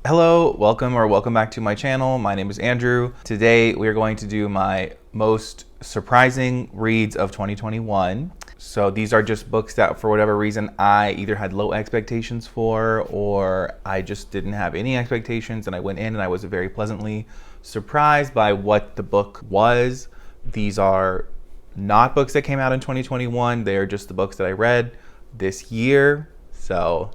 Hello, welcome back to my channel. My name is Andrew. Today we are going to do my most surprising reads of 2021. So these are just books that for whatever reason I either had low expectations for or I just didn't have any expectations, and I went in and I was very pleasantly surprised by what the book was. These are not books that came out in 2021. They are just the books that I read this year. So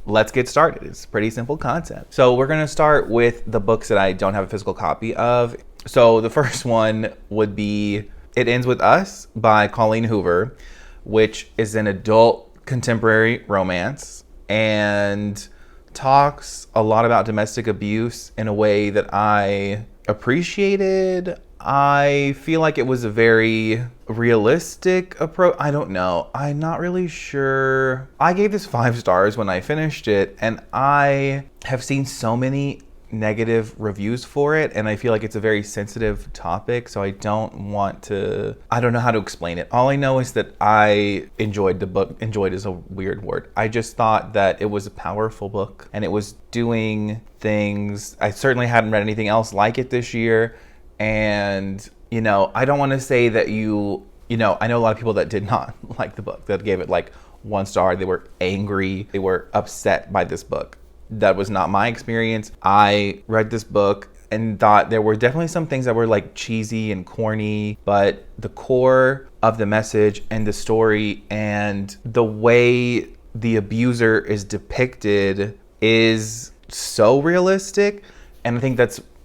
let's get started. It's a pretty simple concept. So we're going to start with the books that I don't have a physical copy of. So the first one would be It Ends With Us by Colleen Hoover, which is an adult contemporary romance and talks a lot about domestic abuse in a way that I appreciated. I feel like it was a very realistic approach. I don't know. I'm not really sure. I gave this 5 stars when I finished it, and I have seen so many negative reviews for it, and I feel like it's a very sensitive topic, so I don't know how to explain it. All I know is that I enjoyed the book. Enjoyed is a weird word. I just thought that it was a powerful book, and it was doing things. I certainly hadn't read anything else like it this year. And, I don't want to say that I know a lot of people that did not like the book, that gave it like 1 star. They were angry. They were upset by this book. That was not my experience. I read this book and thought there were definitely some things that were like cheesy and corny, but the core of the message and the story and the way the abuser is depicted is so realistic. And I think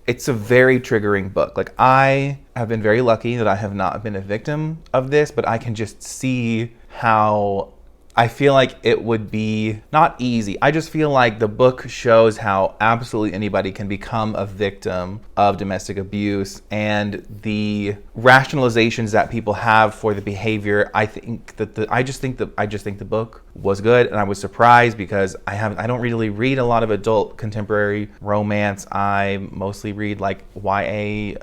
it's a very triggering book. Like, I have been very lucky that I have not been a victim of this, but I can just see how I feel like it would be not easy. I just feel like the book shows how absolutely anybody can become a victim of domestic abuse, and the rationalizations that people have for the behavior. I think that I just think the book was good, and I was surprised because I don't really read a lot of adult contemporary romance. I mostly read like YA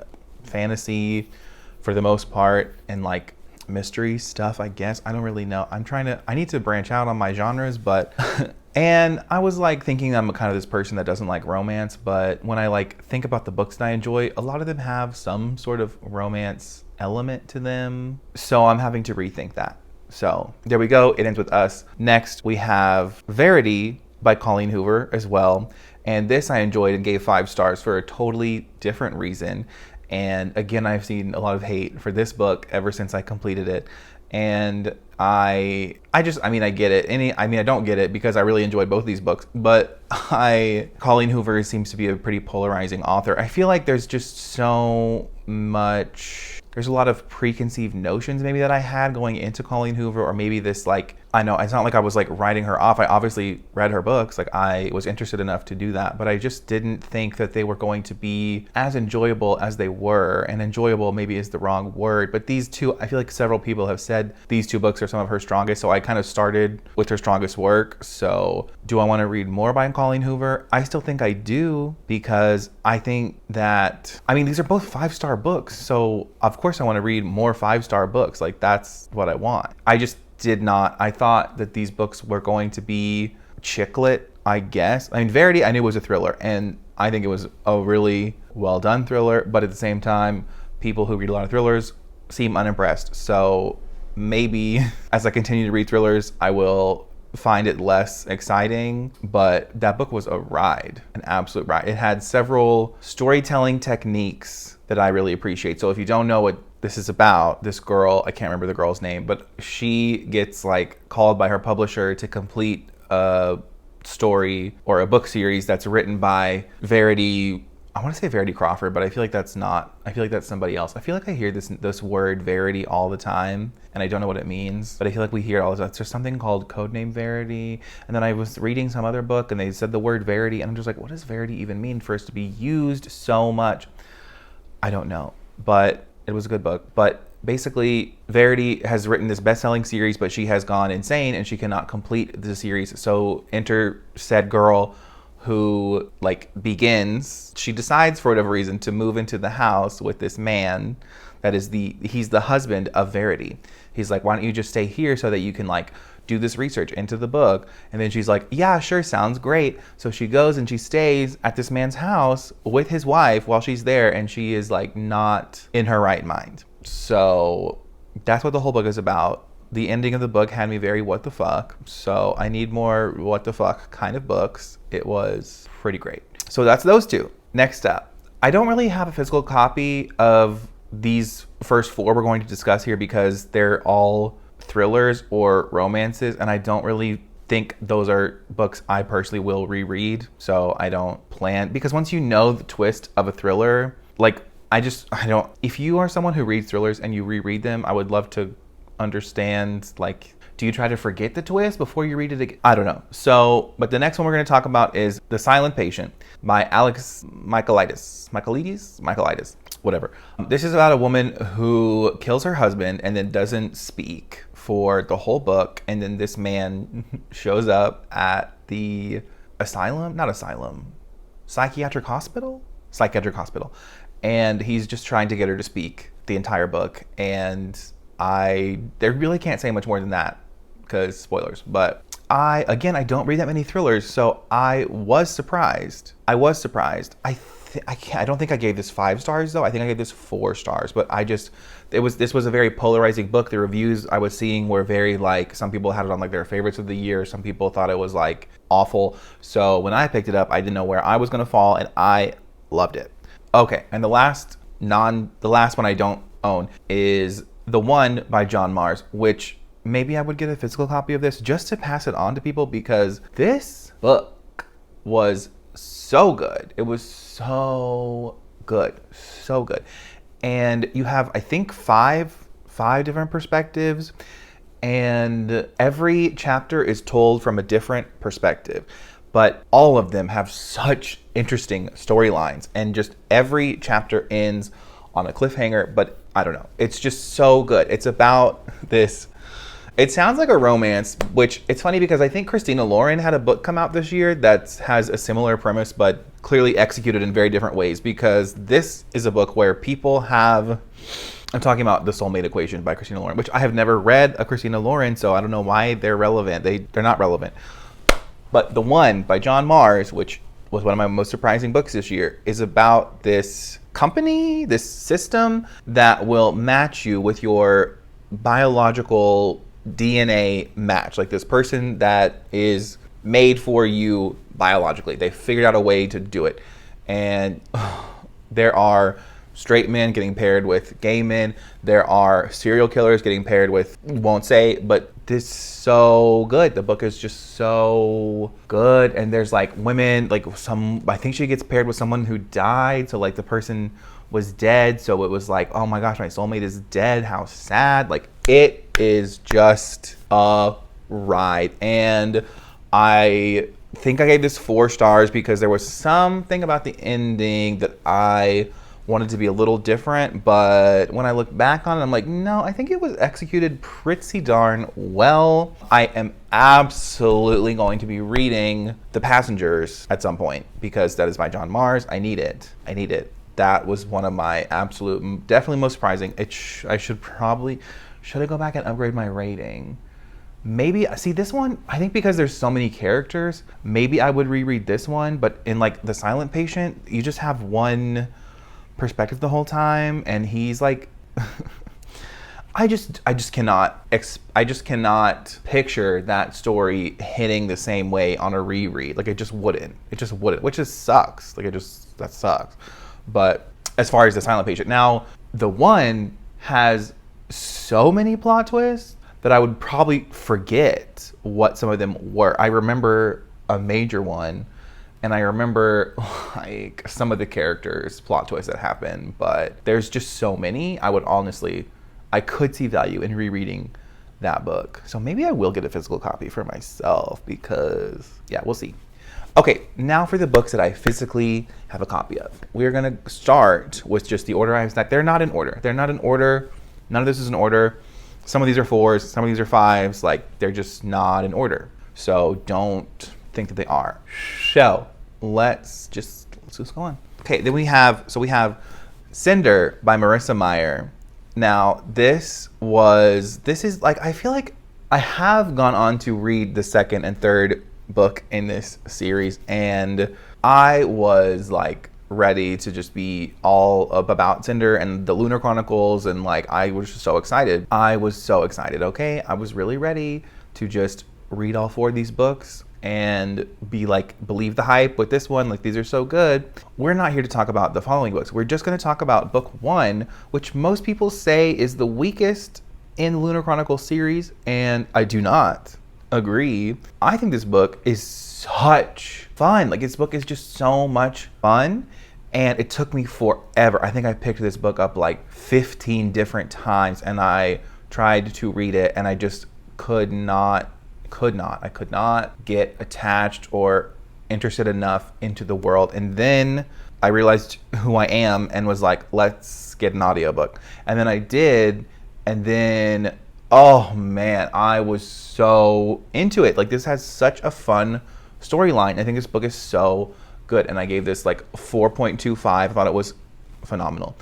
fantasy for the most part, and like mystery stuff, I guess. I don't really know. I need to branch out on my genres, but and I was like thinking I'm kind of this person that doesn't like romance, but when I like think about the books that I enjoy, a lot of them have some sort of romance element to them. So I'm having to rethink that. So there we go. It Ends With Us. Next, we have Verity by Colleen Hoover as well. And this I enjoyed and gave 5 stars for a totally different reason. And again, I've seen a lot of hate for this book ever since I completed it. And I get it. I don't get it because I really enjoyed both these books. But Colleen Hoover seems to be a pretty polarizing author. I feel like there's just there's a lot of preconceived notions maybe that I had going into Colleen Hoover, or maybe this I know it's not like I was like writing her off. I obviously read her books. Like, I was interested enough to do that, but I just didn't think that they were going to be as enjoyable as they were. And enjoyable maybe is the wrong word, but these two, I feel like several people have said these 2 books are some of her strongest. So I kind of started with her strongest work. So do I want to read more by Colleen Hoover? I still think I do, because I think that, these are both 5-star books. So of course I want to read more 5-star books. Like, that's what I want. I thought that these books were going to be chick lit, I guess. Verity I knew was a thriller, and I think it was a really well done thriller, but at the same time, people who read a lot of thrillers seem unimpressed. So maybe as I continue to read thrillers, I will find it less exciting, but that book was a ride, an absolute ride. It had several storytelling techniques that I really appreciate. So if you don't know what this is about, this girl, I can't remember the girl's name, but she gets like called by her publisher to complete a story or a book series that's written by Verity. I want to say Verity Crawford, but I feel like that's somebody else. I feel like I hear this word Verity all the time, and I don't know what it means, but I feel like we hear it all the time. There's something called Codename Verity, and then I was reading some other book and they said the word Verity, and I'm just like, what does Verity even mean for us to be used so much? I don't know, but it was a good book. But basically, Verity has written this best-selling series, but she has gone insane and she cannot complete the series. So enter said girl who she decides for whatever reason to move into the house with this man that is he's the husband of Verity. He's like, why don't you just stay here so that you can do this research into the book. And then she's like, yeah, sure, sounds great. So she goes and she stays at this man's house with his wife while she's there, and she is like not in her right mind. So that's what the whole book is about. The ending of the book had me very what the fuck. So I need more what the fuck kind of books. It was pretty great. So that's those two. Next up, I don't really have a physical copy of these first four we're going to discuss here because they're all thrillers or romances, and I don't really think those are books I personally will reread. So I don't plan, because once you know the twist of a thriller, like I don't, if you are someone who reads thrillers and you reread them, I would love to understand, like, do you try to forget the twist before you read it again? I don't know. So, but the next one we're going to talk about is The Silent Patient by Alex Michaelides, whatever. This is about a woman who kills her husband and then doesn't speak for the whole book. And then this man shows up at the psychiatric hospital. And he's just trying to get her to speak the entire book. And they really can't say much more than that because spoilers. But I don't read that many thrillers, so I was surprised. I don't think I gave this 5 stars though. I think I gave this 4 stars. But this was a very polarizing book. The reviews I was seeing were very like, some people had it on like their favorites of the year. Some people thought it was like awful. So when I picked it up, I didn't know where I was gonna fall, and I loved it. Okay, and the last one I don't own is The One by John Mars, which maybe I would get a physical copy of this just to pass it on to people, because this book was so good. It was so good. And you have, I think, five different perspectives, and every chapter is told from a different perspective. But all of them have such interesting storylines, and just every chapter ends on a cliffhanger. But I don't know. It's just so good. It's about this. It sounds like a romance, which it's funny because I think Christina Lauren had a book come out this year that has a similar premise, but clearly executed in very different ways, because this is a book where people have, I'm talking about The Soulmate Equation by Christina Lauren, which I have never read a Christina Lauren, so I don't know why they're relevant. They're not relevant. But The One by John Mars, which was one of my most surprising books this year, is about this company, this system that will match you with your biological DNA match. Like this person that is made for you biologically. They figured out a way to do it. And there are straight men getting paired with gay men. There are serial killers getting paired with, won't say, but this is so good. The book is just so good. And there's like women, like I think she gets paired with someone who died. So like the person was dead. So it was like, oh my gosh, my soulmate is dead. How sad. Like it is just a ride. And I think I gave this 4 stars because there was something about the ending that I wanted to be a little different, but when I look back on it, I'm like, no, I think it was executed pretty darn well. I am absolutely going to be reading The Passengers at some point because that is by John Mars. I need it. That was one of my absolute, definitely most surprising. Should I go back and upgrade my rating? Maybe, see this one, I think because there's so many characters, maybe I would reread this one, but in like The Silent Patient, you just have one perspective the whole time, and he's like I just cannot picture that story hitting the same way on a reread. Like it just wouldn't, which just sucks. That sucks. But as far as The Silent Patient, now The One has so many plot twists that I would probably forget what some of them were. I remember a major one, and I remember like some of the characters' plot twists that happen, but there's just so many. I could see value in rereading that book. So maybe I will get a physical copy for myself because, yeah, we'll see. Okay, now for the books that I physically have a copy of. We're gonna start with just the order I have. They're not in order. None of this is in order. Some of these are 4s, some of these are 5s. Like they're just not in order. So don't think that they are. So let's just go on. Okay, then we have Cinder by Marissa Meyer. Now this is like, I feel like I have gone on to read the second and third book in this series, and I was like ready to just be all up about Cinder and the Lunar Chronicles, and like I was just so excited. I was so excited, okay? I was really ready to just read all 4 of these books and be like, believe the hype with this one, like these are so good. We're not here to talk about the following books. We're just going to talk about book 1, which most people say is the weakest in the Lunar Chronicles series, and I do not agree. I think this book is such fun. Like, this book is just so much fun, and it took me forever. I think I picked this book up like 15 different times, and I tried to read it, and I just could not get attached or interested enough into the world. And then I realized who I am and was like, let's get an audiobook. And then I did, and then, oh man, I was so into it. Like, this has such a fun storyline. I think this book is so good, and I gave this like 4.25. I thought it was phenomenal.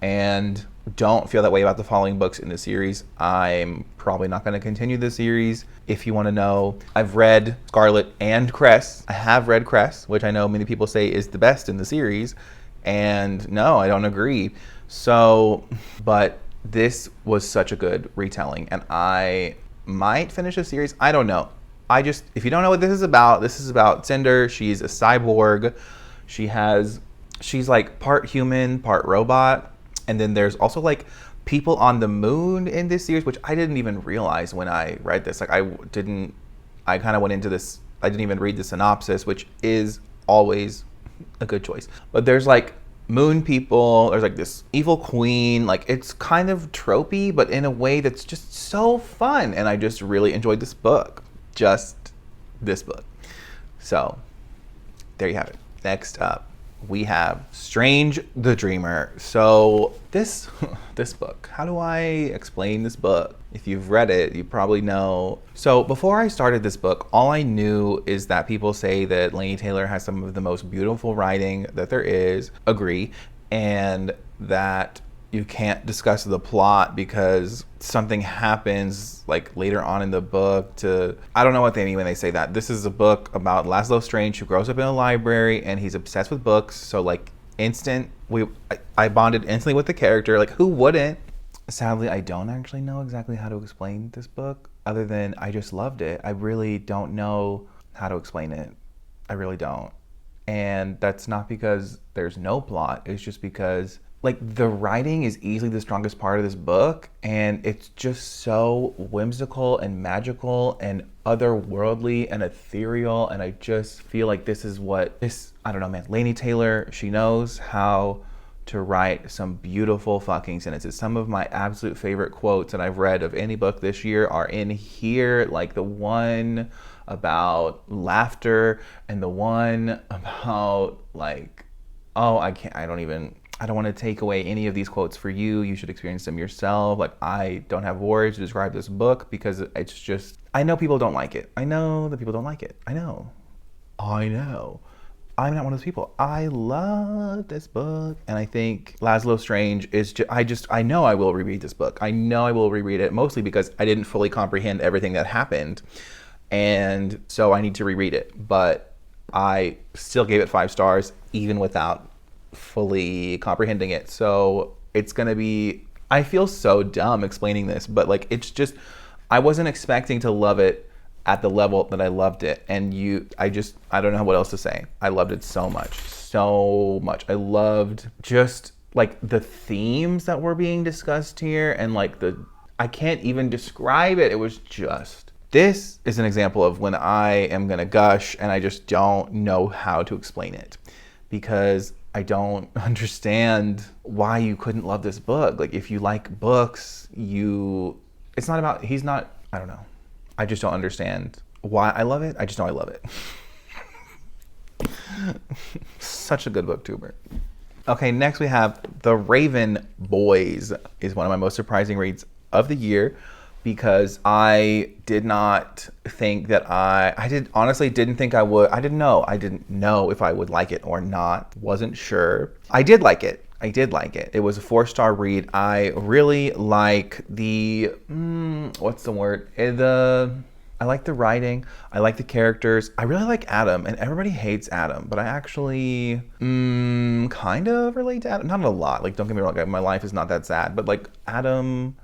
And don't feel that way about the following books in the series. I'm probably not going to continue the series. If you want to know, I've read Scarlet and Cress. I have read Cress, which I know many people say is the best in the series, and no, I don't agree. So, but this was such a good retelling, and I might finish a series. I don't know. If you don't know what this is about Cinder. She's a cyborg. She's like part human, part robot. And then there's also like people on the moon in this series, which I didn't even realize when I read this. Like, I kind of went into this, I didn't even read the synopsis, which is always a good choice. But there's like moon people, there's like this evil queen, like it's kind of tropey, but in a way that's just so fun. And I just really enjoyed this book. Just this book. So there you have it. Next up, we have Strange the Dreamer. So this book, how do I explain this book? If you've read it, you probably know. So before I started this book, all I knew is that people say that Laini Taylor has some of the most beautiful writing that there is. Agree. And that you can't discuss the plot because something happens like later on in the book I don't know what they mean when they say that. This is a book about Laszlo Strange, who grows up in a library and he's obsessed with books. So like I bonded instantly with the character. Like, who wouldn't? Sadly, I don't actually know exactly how to explain this book other than I just loved it. I really don't know how to explain it. I really don't. And that's not because there's no plot. It's just because like the writing is easily the strongest part of this book, and it's just so whimsical and magical and otherworldly and ethereal, and I just feel like this is what this, I don't know, man. Laini Taylor, she knows how to write some beautiful fucking sentences. Some of my absolute favorite quotes that I've read of any book this year are in here, like the one about laughter and the one about like, oh, I don't want to take away any of these quotes for you. You should experience them yourself. Like, I don't have words to describe this book because it's just, I know people don't like it. I know that people don't like it. I know. I'm not one of those people. I love this book. And I think Laszlo Strange is I know I will reread this book. I know I will reread it, mostly because I didn't fully comprehend everything that happened. And so I need to reread it. But I still gave it 5 stars, even without fully comprehending it. So it's gonna be, I feel so dumb explaining this, but like, it's just, I wasn't expecting to love it at the level that I loved it. And I don't know what else to say. I loved it so much. I loved just like the themes that were being discussed here, and like I can't even describe it. It was just, this is an example of when I am gonna gush and I just don't know how to explain it, because I don't understand why you couldn't love this book. Like, if you like books, it's not about, I don't know. I just don't understand why I love it. I just know I love it. Such a good booktuber. Okay, next we have The Raven Boys. Is one of my most surprising reads of the year, because I did not think that honestly didn't think I would. I didn't know if I would like it or not. Wasn't sure. I did like it. I did like it. It was a 4-star read. I really like the, what's the word? I like the writing. I like the characters. I really like Adam, and everybody hates Adam, but I actually kind of relate to Adam. Not a lot. Like, don't get me wrong, my life is not that sad, but like Adam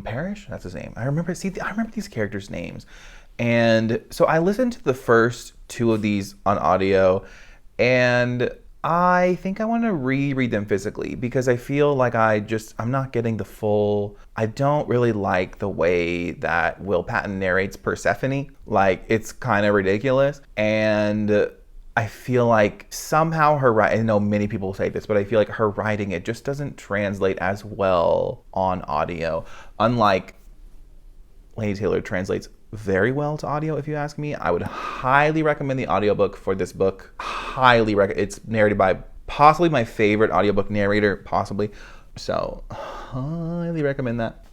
Parrish, that's his name. I remember these characters' names. And so I listened to the first 2 of these on audio, and I think I want to reread them physically because I feel like I'm not getting the full. I don't really like the way that Will Patton narrates Persephone. Like, it's kind of ridiculous. And I feel like somehow her writing, I know many people say this, but I feel like her writing, it just doesn't translate as well on audio. Unlike Lady Taylor translates very well to audio, if you ask me. I would highly recommend the audiobook for this book. It's narrated by possibly my favorite audiobook narrator, possibly. So, highly recommend that.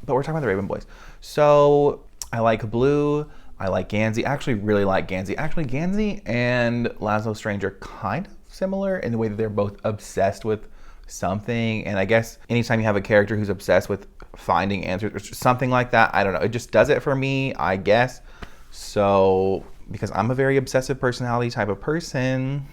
But we're talking about the Raven Boys. So, I like Blue. I like Gansey. I actually really like Gansey. Actually, Gansey and Laszlo Strange are kind of similar in the way that they're both obsessed with something. And I guess anytime you have a character who's obsessed with finding answers or something like that, I don't know, it just does it for me, I guess. So, because I'm a very obsessive personality type of person.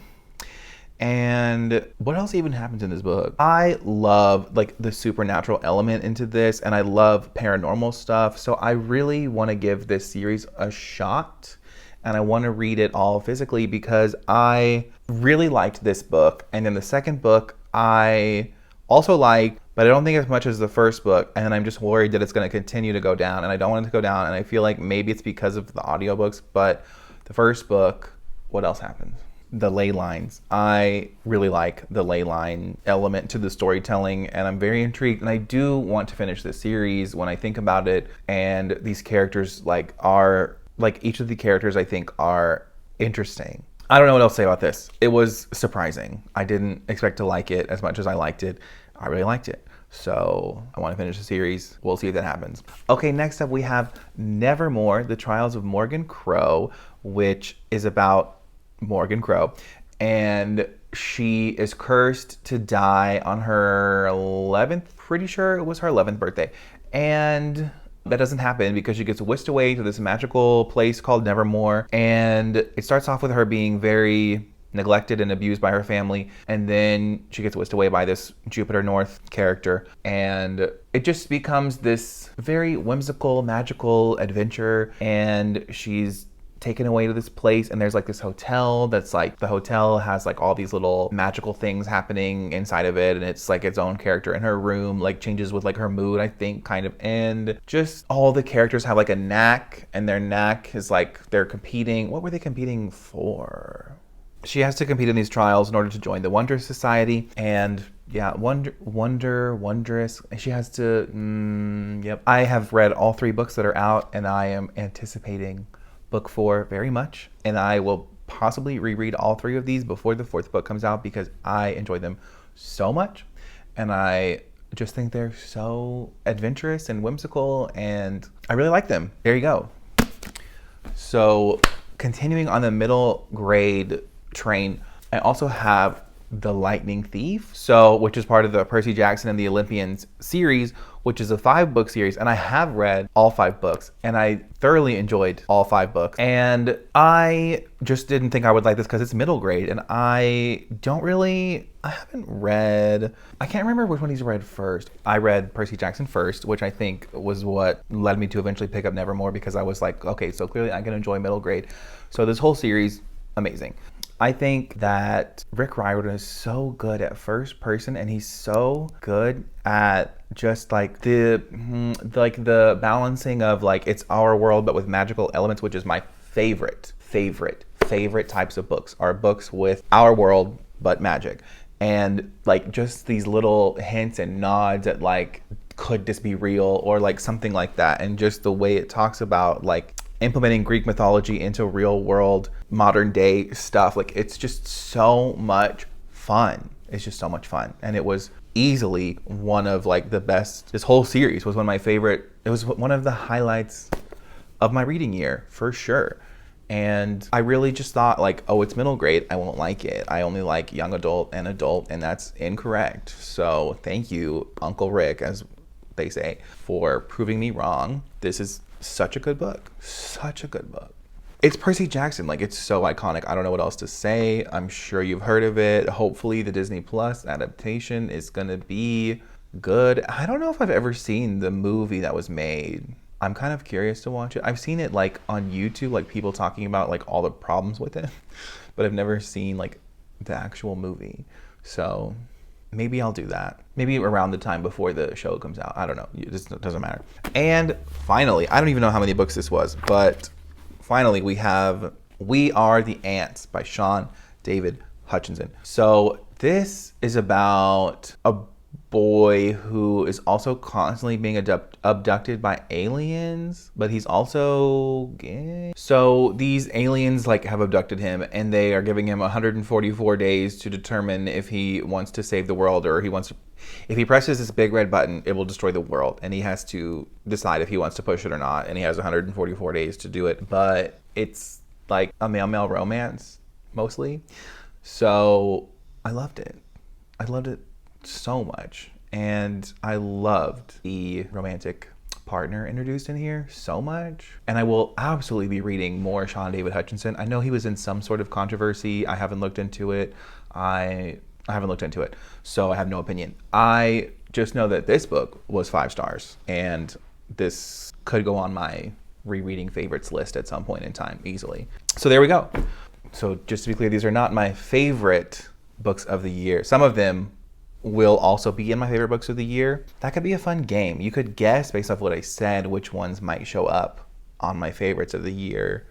And what else even happens in this book? I love like the supernatural element into this, and I love paranormal stuff. So I really want to give this series a shot, and I want to read it all physically because I really liked this book. And then the second book I also liked, but I don't think as much as the first book, and I'm just worried that it's going to continue to go down, and I don't want it to go down, and I feel like maybe it's because of the audiobooks. But the first book, what else happens? The ley lines. I really like the ley line element to the storytelling, and I'm very intrigued, and I do want to finish this series when I think about it. And these characters each of the characters I think are interesting. I don't know what else to say about this. It was surprising. I didn't expect to like it as much as I liked it. I really liked it. So I want to finish the series. We'll see if that happens. Okay, next up we have Nevermoor, The Trials of Morgan Crow, which is about Morgan Crow. And she is cursed to die on her 11th, pretty sure it was her 11th birthday. And that doesn't happen because she gets whisked away to this magical place called Nevermoor. And it starts off with her being very neglected and abused by her family. And then she gets whisked away by this Jupiter North character. And it just becomes this very whimsical, magical adventure. And she's taken away to this place, and there's like this hotel that's like, the hotel has like all these little magical things happening inside of it, and it's like its own character. In her room like changes with like her mood, I think, kind of. And just all the characters have like a knack, and their knack is like they're competing. What were they competing for? She has to compete in these trials in order to join the Wondrous Society. And yeah, wondrous. She has to, yep. I have read all 3 books that are out, and I am anticipating book 4 very much, and I will possibly reread all 3 of these before the 4th book comes out because I enjoy them so much, and I just think they're so adventurous and whimsical, and I really like them. There you go. So continuing on the middle grade train, I also have The Lightning Thief, which is part of the Percy Jackson and the Olympians series, which is a 5-book series, and I have read all 5 books, and I thoroughly enjoyed all 5 books. And I just didn't think I would like this because it's middle grade, and I haven't read, I can't remember which one he's read first. I read Percy Jackson first, which I think was what led me to eventually pick up Nevermoor, because I was like, okay, so clearly I can enjoy middle grade. So this whole series, amazing. I think that Rick Riordan is so good at first person, and he's so good at just like the balancing of like it's our world but with magical elements, which is my favorite types of books, are books with our world but magic. And like just these little hints and nods at like, could this be real, or like something like that. And just the way it talks about like implementing Greek mythology into real world modern day stuff, like it's just so much fun. It's just so much fun. And it was easily one of like the best. This whole series was one of my favorite. It was one of the highlights of my reading year for sure. And I really just thought like, oh, it's middle grade, I won't like it. I only like young adult and adult, and that's incorrect. So thank you, Uncle Rick, as they say, for proving me wrong. This is such a good book. Such a good book. It's Percy Jackson. Like, it's so iconic. I don't know what else to say. I'm sure you've heard of it. Hopefully the Disney Plus adaptation is gonna be good. I don't know if I've ever seen the movie that was made. I'm kind of curious to watch it. I've seen it like on YouTube, like people talking about like all the problems with it, but I've never seen like the actual movie. So maybe I'll do that. Maybe around the time before the show comes out. I don't know. It just doesn't matter. And finally, I don't even know how many books this was, but finally we have We Are the Ants by Sean David Hutchinson. So this is about a boy who is also constantly being abducted by aliens, but he's also gay. So these aliens like have abducted him, and they are giving him 144 days to determine if he wants to save the world, or if he presses this big red button, it will destroy the world, and he has to decide if he wants to push it or not, and he has 144 days to do it. But it's like a male-male romance mostly. So I loved it so much, and I loved the romantic partner introduced in here so much. And I will absolutely be reading more Sean David Hutchinson. I know he was in some sort of controversy. I haven't looked into it. I haven't looked into it, so I have no opinion. I just know that this book was 5 stars, and this could go on my rereading favorites list at some point in time easily. So there we go. So just to be clear, these are not my favorite books of the year. Some of them will also be in my favorite books of the year. That could be a fun game. You could guess based off what I said which ones might show up on my favorites of the year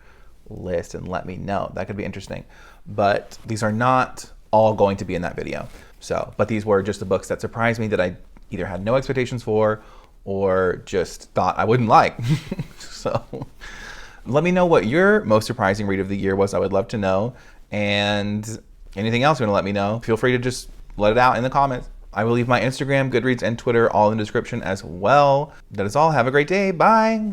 list and let me know. That could be interesting. But these are not all going to be in that video. So, but these were just the books that surprised me that I either had no expectations for or just thought I wouldn't like. So let me know what your most surprising read of the year was. I would love to know. And anything else you want to let me know, feel free to just let it out in the comments. I will leave my Instagram, Goodreads, and Twitter all in the description as well. That is all. Have a great day. Bye.